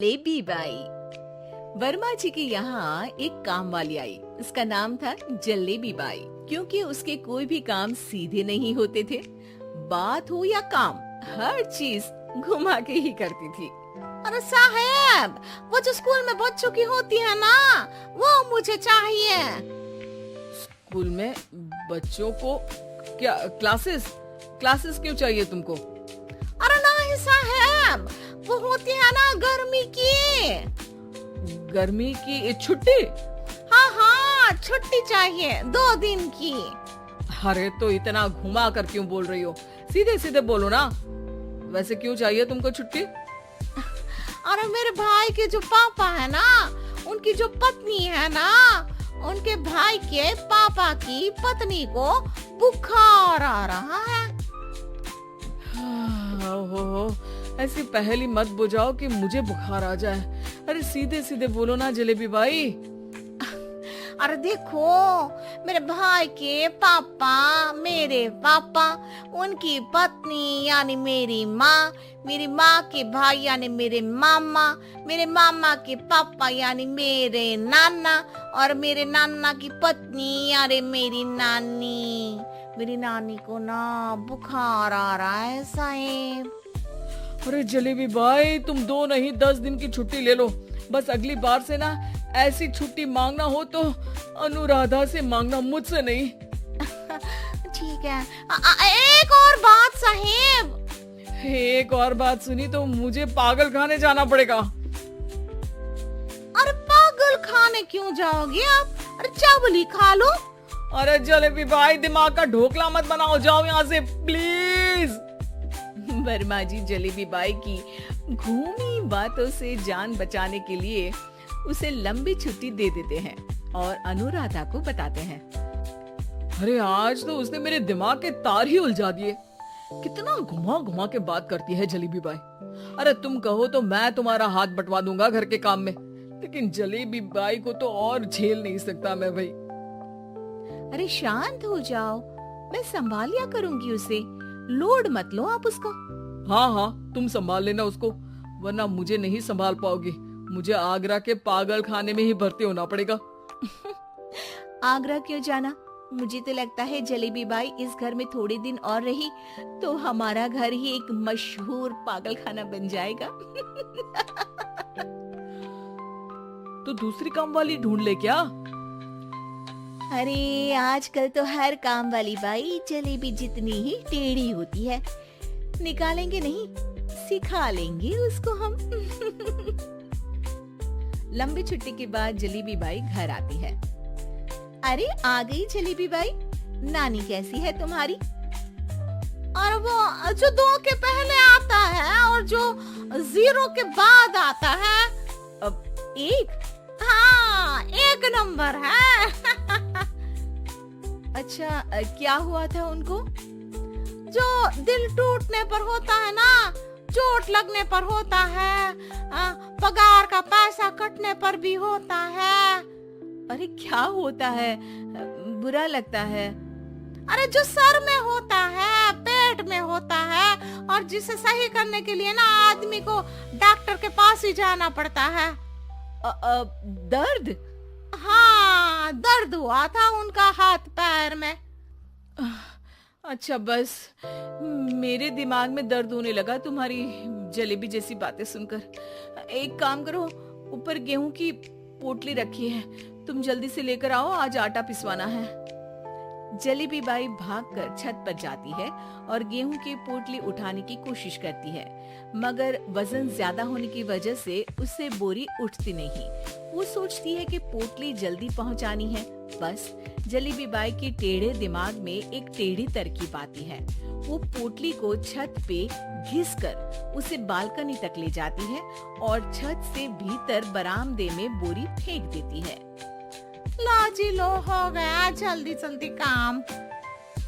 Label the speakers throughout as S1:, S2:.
S1: Jalebi by. Verma जी के यहाँ एक काम वाली आई। उसका नाम था जलेबी बाई, क्योंकि उसके कोई भी काम सीधे नहीं होते थे। बात हो या काम, हर चीज घुमा के ही करती थी।
S2: अरे साहब, वो जो स्कूल में बच्चों की होती है ना, वो मुझे चाहिए।
S3: स्कूल में बच्चों को क्या क्लासेस क्यों चाहिए तुमको?
S2: अरे नहीं साहब, वो होती है ना गर्मी की
S3: छुट्टी?
S2: हाँ, छुट्टी चाहिए 2 दिन की।
S3: अरे तो इतना घुमा कर क्यों बोल रही हो? सीधे सीधे बोलो ना। वैसे क्यों चाहिए तुमको छुट्टी?
S2: अरे मेरे भाई के जो पापा है ना, उनकी जो पत्नी है ना, उनके भाई के पापा की पत्नी को बुखार आ रहा है।
S3: ओहो, ऐसी पहेली मत बुझाओ कि मुझे बुखार आ जाए। अरे सीधे सीधे बोलो ना जलेबी बाई।
S2: अरे देखो, मेरे भाई के पापा, मेरे पापा, उनकी पत्नी यानी मेरी माँ के भाई यानी मेरे मामा के पापा यानी मेरे नाना, और मेरे नाना की पत्नी यानी मेरी नानी को ना बुखार आ रहा है साहब।
S3: अरे जलेबी भाई, तुम 2 नहीं 10 दिन की छुट्टी ले लो। बस अगली बार से ना ऐसी छुट्टी मांगना हो तो अनुराधा से मांगना, मुझसे नहीं।
S2: ठीक है। एक और बात साहेब।
S3: एक और बात सुनी तो मुझे पागल खाने जाना पड़ेगा।
S2: अरे पागल खाने क्यों जाओगे आप? अरे चावल ही खा लो।
S3: अरे जलेबी भाई, दिमाग का ढोकला मत बनाओ, जाओ यहाँ से प्लीज।
S1: वर्मा जी जलेबी बाई की घूमी बातों से जान बचाने के लिए उसे लंबी छुट्टी दे देते हैं और अनुराधा को बताते हैं।
S3: अरे आज तो उसने मेरे दिमाग के तार ही उलझा दिए। कितना घुमा घुमा के बात करती है जलेबी बाई। अरे तुम कहो तो मैं तुम्हारा हाथ बंटवा दूंगा घर के काम में, लेकिन जलेबी बाई को तो और झेल नहीं सकता मैं भाई।
S1: अरे शांत हो जाओ, मैं संभाल लिया करूंगी उसे, लोड मत लो आप उसको।
S3: हाँ, तुम संभाल लेना उसको, वरना मुझे नहीं संभाल पाओगी। मुझे आगरा के पागल खाने में ही भर्ती होना पड़ेगा।
S1: आगरा क्यों जाना? मुझे तो लगता है जलेबी बाई इस घर में थोड़े दिन और रही तो हमारा घर ही एक मशहूर पागल खाना बन जाएगा।
S3: तो दूसरी काम वाली ढूंढ ले क्या?
S1: अरे आजकल तो हर काम वाली बाई जलेबी जितनी ही टेढ़ी होती है। निकालेंगे नहीं, सिखा लेंगे उसको हम। लंबी छुट्टी के बाद जलेबी बाई घर आती है। अरे आ गई जलेबी बाई, नानी कैसी है तुम्हारी?
S2: और वो जो 2 के पहले आता है और जो 0 के बाद आता है।
S1: अब 1?
S2: हाँ, 1 नंबर है।
S1: अच्छा, क्या हुआ था उनको?
S2: जो दिल टूटने पर होता है ना, चोट लगने पर होता है, पगार का पैसा कटने पर भी होता है।
S1: अरे क्या होता है? बुरा लगता है?
S2: अरे जो सर में होता है, पेट में होता है, और जिसे सही करने के लिए ना आदमी को डॉक्टर के पास ही जाना पड़ता है।
S1: दर्द?
S2: हाँ, दर्द हुआ था उनका हाथ पैर में।
S1: अच्छा, बस मेरे दिमाग में दर्द होने लगा तुम्हारी जलेबी जैसी बातें सुनकर। एक काम करो, ऊपर गेहूं की पोटली रखी है, तुम जल्दी से लेकर आओ, आज आटा पिसवाना है। जलेबी बाई भागकर छत पर जाती है और गेहूं की पोटली उठाने की कोशिश करती है, मगर वजन ज्यादा होने की वजह से उससे बोरी उठती नहीं। वो सोचती है कि पोटली जल्दी पहुंचानी है। बस जलेबी बाई के टेढ़े दिमाग में एक टेढ़ी तरकीब आती है। वो पोटली को छत पे घिसकर उसे बालकनी तक ले जाती है और छत से भीतर बरामदे में बोरी फेंक देती है।
S2: लाजी लो, हो गया जल्दी जल्दी काम।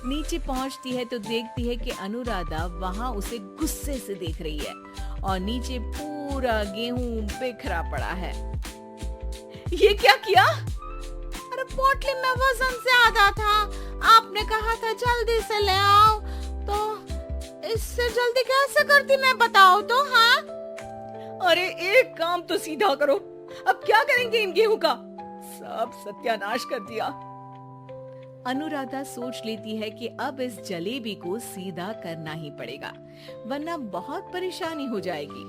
S1: नीचे पहुंचती है तो देखती है कि अनुराधा वहां उसे गुस्से से देख रही है और नीचे पूरा गेहूं बिखरा पड़ा है। ये क्या किया?
S2: अरे पोटली में वजन ज्यादा था, आपने कहा था जल्दी से ले आओ, तो इससे जल्दी कैसे करती मैं बताओ तो। हाँ,
S3: अरे एक काम तो सीधा करो, अब क्या करेंगे इन गेहूं का? सब सत्यानाश कर दिया।
S1: अनुराधा सोच लेती है कि अब इस जलेबी को सीधा करना ही पड़ेगा, वरना बहुत परेशानी हो जाएगी।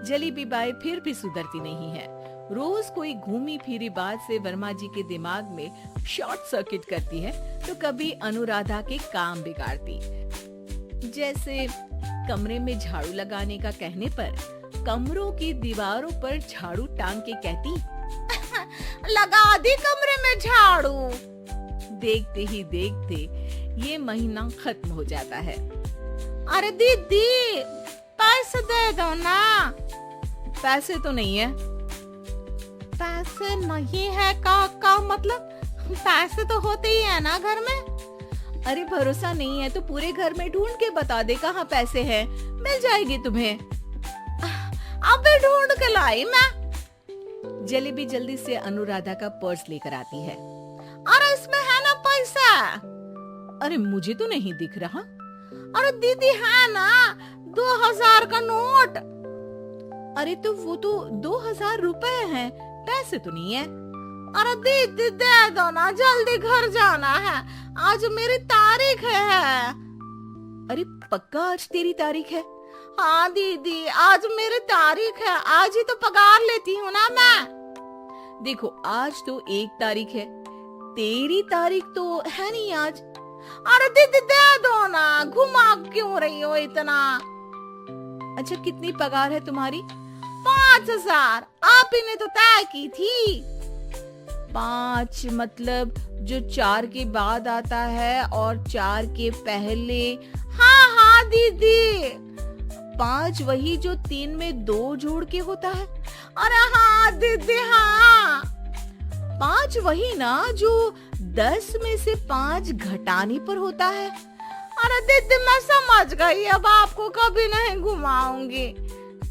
S1: जलेबी बाई फिर भी सुधरती नहीं है। रोज कोई घूमी फिरी बात से वर्मा जी के दिमाग में शॉर्ट सर्किट करती है, तो कभी अनुराधा के काम बिगाड़ती। जैसे कमरे में झाड़ू लगाने का कहने पर कमरों की दीवारों पर झाड़ू टांग के कहती,
S2: लगा दी कमरे में झाड़ू।
S1: देखते ही देखते ये महीना खत्म हो जाता है।
S2: अरे दीदी, पैसे दे दो ना।
S1: पैसे तो नहीं है।
S2: पैसे नहीं है का मतलब? पैसे तो होते ही है ना घर में।
S1: अरे भरोसा नहीं है तो पूरे घर में ढूंढ के बता दे कहाँ पैसे हैं, मिल जाएगी तुम्हें।
S2: अबे ढूंढ के लाई मैं।
S1: जलेबी जल्दी से अनुराधा का पर्स लेकर आती है।
S2: अरे इसमें है ना पैसा?
S1: अरे मुझे तो नहीं दिख रहा।
S2: अरे दीदी है ना 2000 का नोट।
S1: अरे तो वो तो 2000 रुपए हैं, पैसे तो नहीं है।
S2: अरे दीदी दे दो ना, जल्दी घर जाना है, आज मेरी तारीख है।
S1: अरे पक्का आज तेरी तारीख है?
S2: हाँ दीदी, आज मेरी तारीख है, आज ही तो पगार लेती हूँ ना मैं।
S1: देखो आज तो 1 तारीख है, तेरी तारीख तो है नहीं आज।
S2: अरे दीदी दे दो ना, घुमा क्यों रही हो इतना?
S1: अच्छा कितनी पगार है तुम्हारी?
S2: 5000, आप ही ने तो तय की थी।
S1: 5 मतलब जो 4 के बाद आता है और 4 के पहले।
S2: हाँ हाँ दीदी।
S1: 5 वही जो 3 में 2 जोड़ के होता है।
S2: अरे हाँ दीदी हाँ।
S1: 5 वही ना जो 10 में से 5 घटाने पर होता है।
S2: अरे दीदी मैं समझ गई, अब आपको कभी नहीं घुमाऊंगी।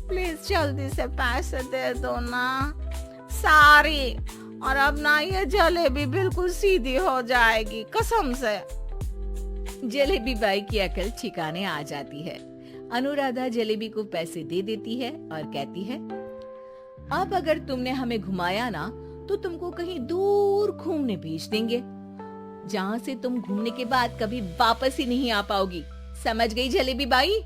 S2: प्लीज जल्दी से पैसे दे दो ना, सारी। और अब ना ये जलेबी बिल्कुल सीधी हो जाएगी कसम से।
S1: जलेबी बाई की अकल ठिकाने आ जाती है। अनुराधा जलेबी को पैसे दे देती है और कहती है, अब अगर तुमने हमें घुमाया ना तो तुमको कहीं दूर घूमने भेज देंगे, जहाँ से तुम घूमने के बाद कभी वापस ही नहीं आ पाओगी। समझ गई जलेबी बाई?